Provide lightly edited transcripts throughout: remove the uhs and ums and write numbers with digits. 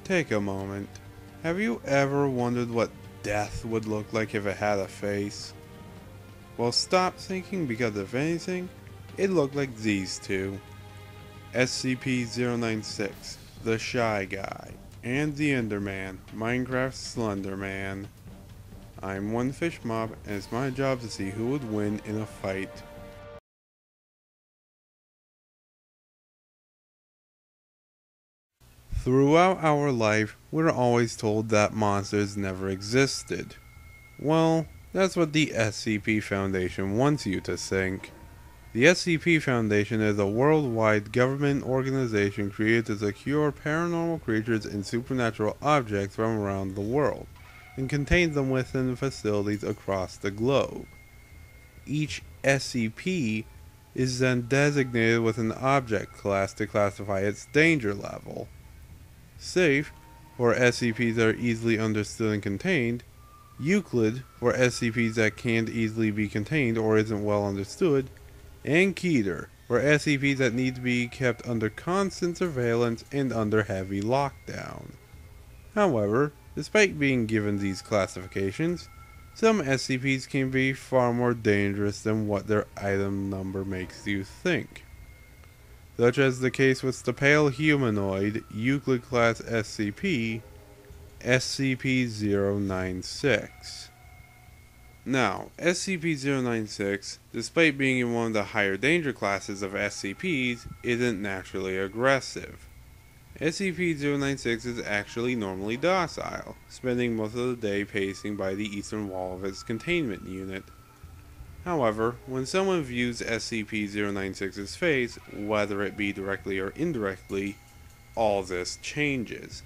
Take a moment. Have you ever wondered what death would look like if it had a face? Well, stop thinking, because if anything, it looked like these two. SCP-096, the Shy Guy, and the Enderman, Minecraft Slenderman. I'm one fish mob, and it's my job to see who would win in a fight. Throughout our life, we're always told that monsters never existed. Well, that's what the SCP Foundation wants you to think. The SCP Foundation is a worldwide government organization created to secure paranormal creatures and supernatural objects from around the world, and contain them within facilities across the globe. Each SCP is then designated with an object class to classify its danger level. Safe, for SCPs that are easily understood and contained. Euclid, for SCPs that can't easily be contained or isn't well understood. And Keter, for SCPs that need to be kept under constant surveillance and under heavy lockdown. However, despite being given these classifications, some SCPs can be far more dangerous than what their item number makes you think. Such as the case with the pale humanoid Euclid class SCP, SCP-096. Now, SCP-096, despite being in one of the higher danger classes of SCPs, isn't naturally aggressive. SCP-096 is actually normally docile, spending most of the day pacing by the eastern wall of its containment unit. However, when someone views SCP-096's face, whether it be directly or indirectly, all this changes.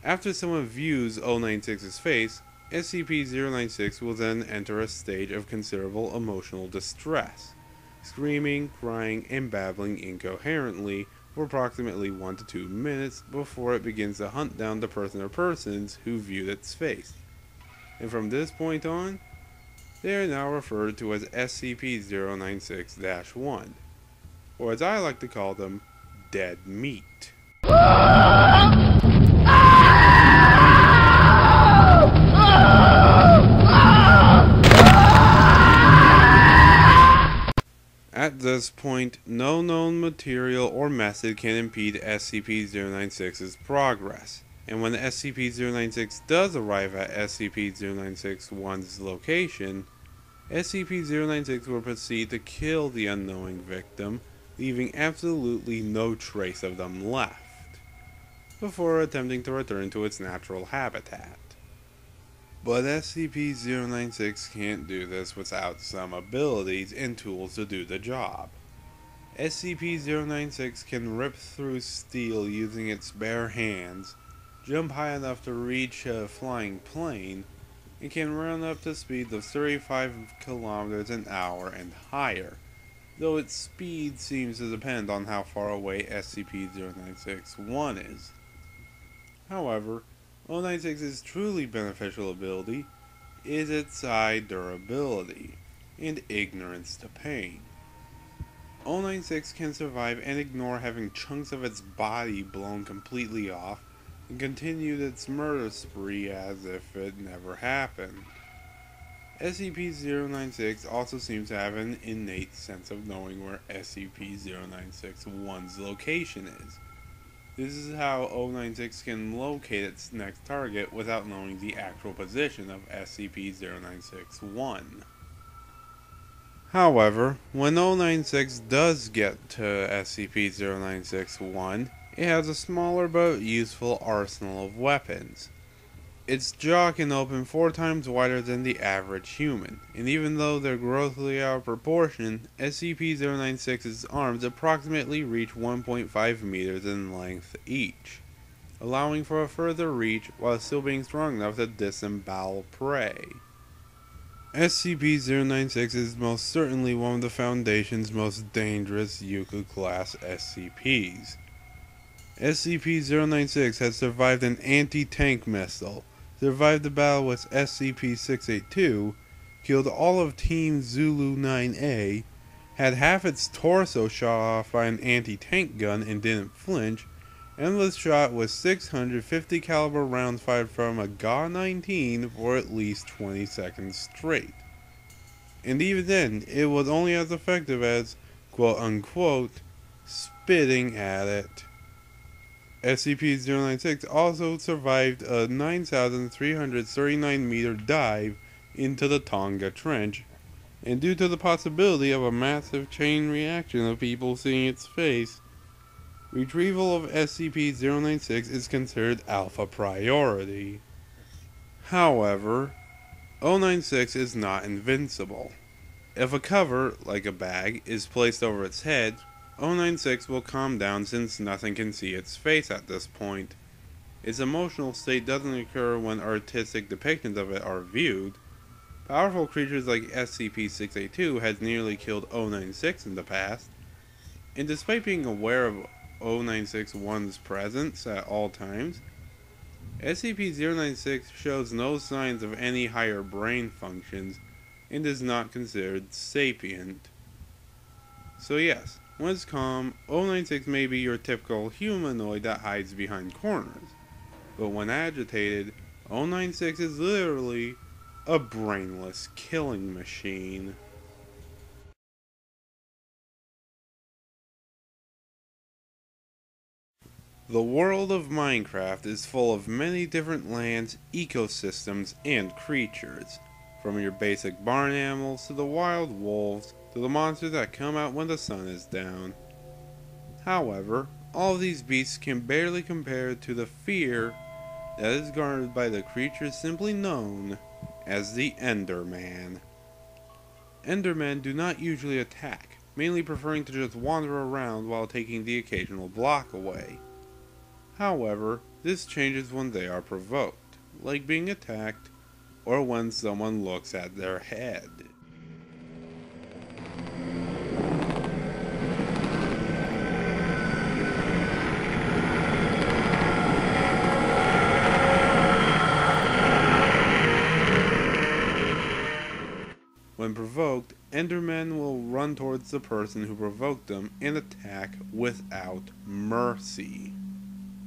After someone views 096's face, SCP-096 will then enter a stage of considerable emotional distress, screaming, crying, and babbling incoherently for approximately 1 to 2 minutes before it begins to hunt down the person or persons who viewed its face. And from this point on, they are now referred to as SCP-096-1, or as I like to call them, dead meat. At this point, no known material or method can impede SCP-096's progress, and when SCP-096 does arrive at SCP-096-1's location, SCP-096 will proceed to kill the unknowing victim, leaving absolutely no trace of them left, before attempting to return to its natural habitat. But SCP-096 can't do this without some abilities and tools to do the job. SCP-096 can rip through steel using its bare hands, jump high enough to reach a flying plane, and can run up to speeds of 35 kilometers an hour and higher, though its speed seems to depend on how far away SCP-096-1 is. However, 096's truly beneficial ability is its high durability and ignorance to pain. 096 can survive and ignore having chunks of its body blown completely off and continued its murder spree as if it never happened. SCP-096 also seems to have an innate sense of knowing where SCP-096-1's location is. This is how 096 can locate its next target without knowing the actual position of SCP-096-1. However, when 096 does get to SCP-096-1, it has a smaller but useful arsenal of weapons. Its jaw can open 4 times wider than the average human, and even though they're grossly out of proportion, SCP-096's arms approximately reach 1.5 meters in length each, allowing for a further reach while still being strong enough to disembowel prey. SCP-096 is most certainly one of the Foundation's most dangerous Euclid-class SCPs. SCP-096 has survived an anti-tank missile, survived the battle with SCP-682, killed all of Team Zulu 9A, had half its torso shot off by an anti-tank gun and didn't flinch, Endless shot with 650 caliber rounds fired from a GA-19 for at least 20 seconds straight. And even then, it was only as effective as, quote unquote, spitting at it. SCP-096 also survived a 9,339 meter dive into the Tonga Trench, and due to the possibility of a massive chain reaction of people seeing its face, retrieval of SCP-096 is considered alpha priority. However, 096 is not invincible. If a cover, like a bag, is placed over its head, 096 will calm down since nothing can see its face at this point. Its emotional state doesn't occur when artistic depictions of it are viewed. Powerful creatures like SCP-682 has nearly killed 096 in the past, and despite being aware of 096-1's presence at all times, SCP-096 shows no signs of any higher brain functions and is not considered sapient. So yes, when it's calm, 096 may be your typical humanoid that hides behind corners, but when agitated, 096 is literally a brainless killing machine. The world of Minecraft is full of many different lands, ecosystems, and creatures. From your basic barn animals to the wild wolves to the monsters that come out when the sun is down. However, all of these beasts can barely compare to the fear that is garnered by the creature simply known as the Enderman. Endermen do not usually attack, mainly preferring to just wander around while taking the occasional block away. However, this changes when they are provoked, like being attacked, or when someone looks at their head. When provoked, Endermen will run towards the person who provoked them and attack without mercy.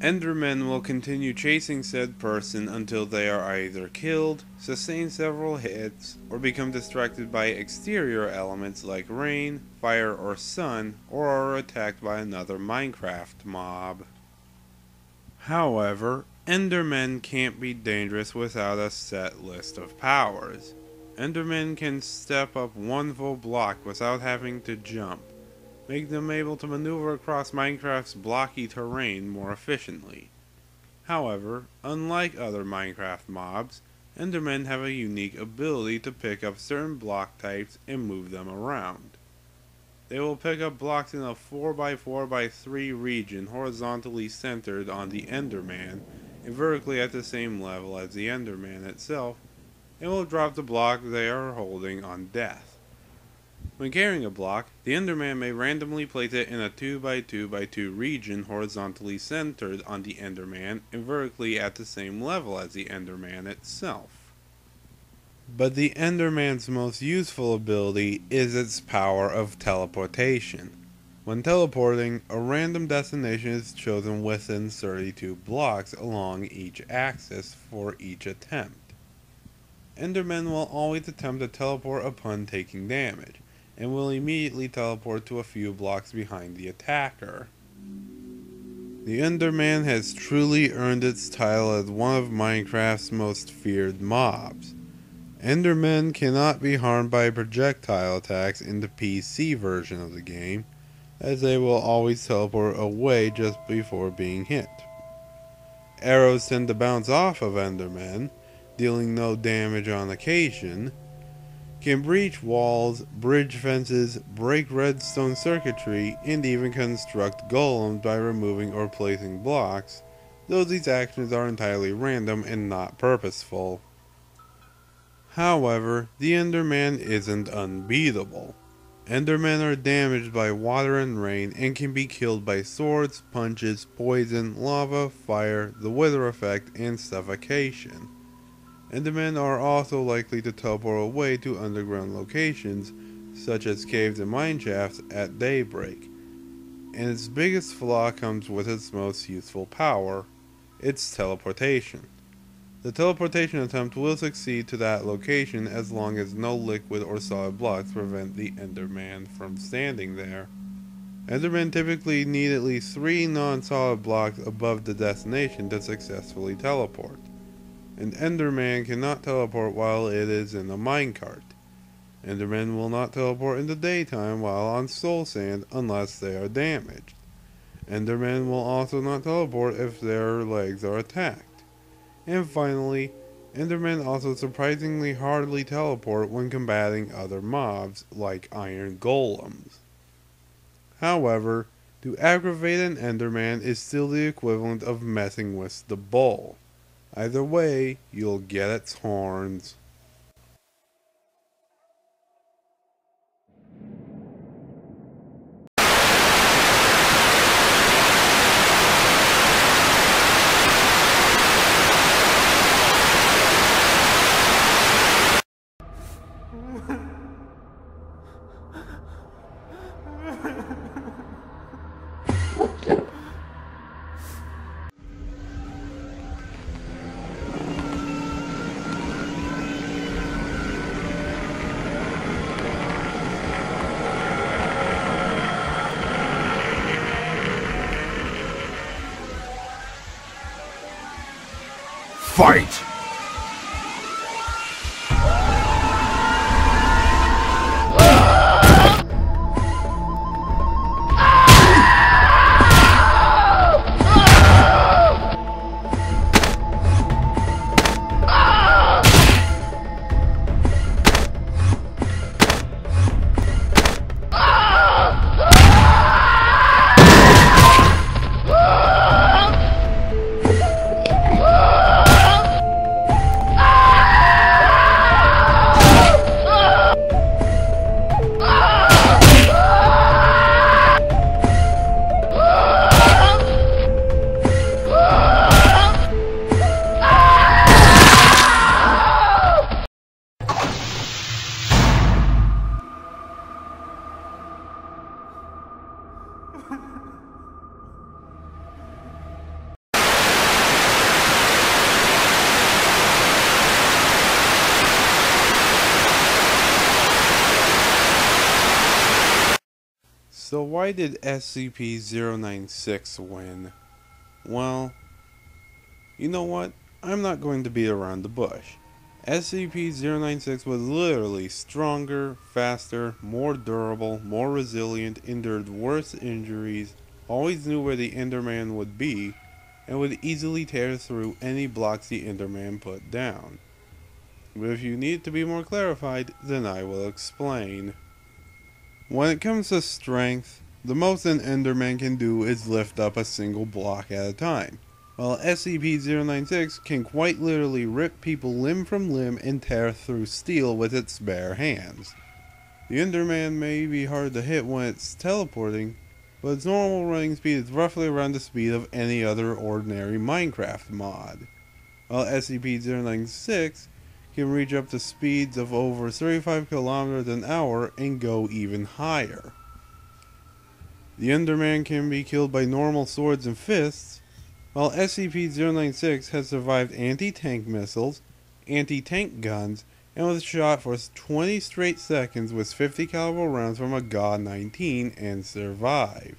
Endermen will continue chasing said person until they are either killed, sustain several hits, or become distracted by exterior elements like rain, fire, or sun, or are attacked by another Minecraft mob. However, Endermen can't be dangerous without a set list of powers. Endermen can step up one full block without having to jump, make them able to maneuver across Minecraft's blocky terrain more efficiently. However, unlike other Minecraft mobs, Endermen have a unique ability to pick up certain block types and move them around. They will pick up blocks in a 4x4x3 region horizontally centered on the Enderman and vertically at the same level as the Enderman itself, and will drop the block they are holding on death. When carrying a block, the Enderman may randomly place it in a 2x2x2 region horizontally centered on the Enderman and vertically at the same level as the Enderman itself. But the Enderman's most useful ability is its power of teleportation. When teleporting, a random destination is chosen within 32 blocks along each axis for each attempt. Endermen will always attempt to teleport upon taking damage, and will immediately teleport to a few blocks behind the attacker. The Enderman has truly earned its title as one of Minecraft's most feared mobs. Endermen cannot be harmed by projectile attacks in the PC version of the game, as they will always teleport away just before being hit. Arrows tend to bounce off of Endermen, dealing no damage on occasion, can breach walls, bridge fences, break redstone circuitry, and even construct golems by removing or placing blocks, though these actions are entirely random and not purposeful. However, the Enderman isn't unbeatable. Endermen are damaged by water and rain and can be killed by swords, punches, poison, lava, fire, the wither effect, and suffocation. Endermen are also likely to teleport away to underground locations, such as caves and mine shafts, at daybreak. and its biggest flaw comes with its most useful power, its teleportation. The teleportation attempt will succeed to that location as long as no liquid or solid blocks prevent the Enderman from standing there. Endermen typically need at least 3 non-solid blocks above the destination to successfully teleport. An Enderman cannot teleport while it is in a minecart. Endermen will not teleport in the daytime while on soul sand unless they are damaged. Endermen will also not teleport if their legs are attacked. And finally, Endermen also surprisingly hardly teleport when combating other mobs like iron golems. However, to aggravate an Enderman is still the equivalent of messing with the bull. Either way, you'll get its horns. Fight! So why did SCP-096 win? Well, you know what? I'm not going to beat around the bush. SCP-096 was literally stronger, faster, more durable, more resilient, endured worse injuries, always knew where the Enderman would be, and would easily tear through any blocks the Enderman put down. But if you need it to be more clarified, then I will explain. When it comes to strength, the most an Enderman can do is lift up a single block at a time, while SCP-096 can quite literally rip people limb from limb and tear through steel with its bare hands. The Enderman may be hard to hit when it's teleporting, but its normal running speed is roughly around the speed of any other ordinary Minecraft mod, while SCP-096 can reach up to speeds of over 35 kilometers an hour and go even higher. The Enderman can be killed by normal swords and fists, while SCP-096 has survived anti-tank missiles, anti-tank guns, and was shot for 20 straight seconds with 50 caliber rounds from a GA-19 and survived.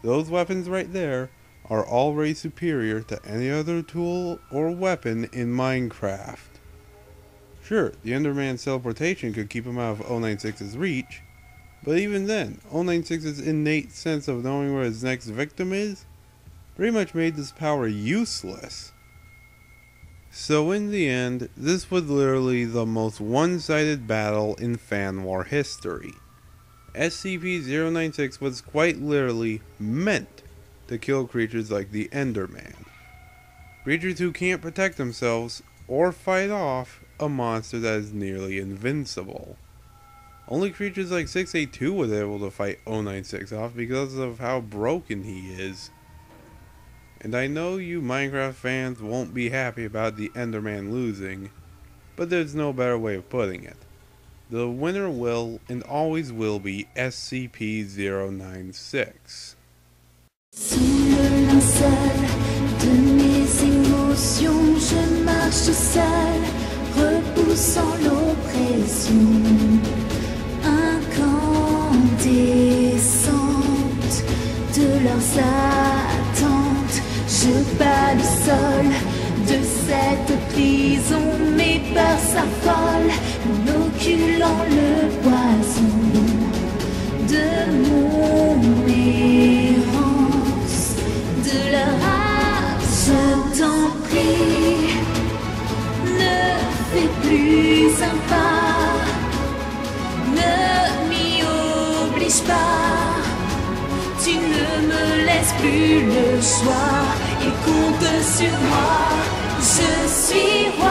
Those weapons right there are already superior to any other tool or weapon in Minecraft. Sure, the Enderman's teleportation could keep him out of 096's reach, but even then, 096's innate sense of knowing where his next victim is pretty much made this power useless. So in the end, this was literally the most one-sided battle in fan war history. SCP-096 was quite literally meant to kill creatures like the Enderman. Creatures who can't protect themselves or fight off a monster that is nearly invincible. Only creatures like 682 were able to fight 096 off because of how broken he is. And I know you Minecraft fans won't be happy about the Enderman losing, but there's no better way of putting it. The winner will and always will be SCP-096. Sous le linceul de mes émotions, je marche seul, repoussant l'oppression incandescente de leurs attentes. Je bats le sol de cette prison, mes peurs s'affolent, inoculant le poison de mon errance, de leur âge. Je t'en prie, ne fais plus un pas, ne m'y oblige pas, tu ne me laisses plus le choix et compte sur moi, je suis roi.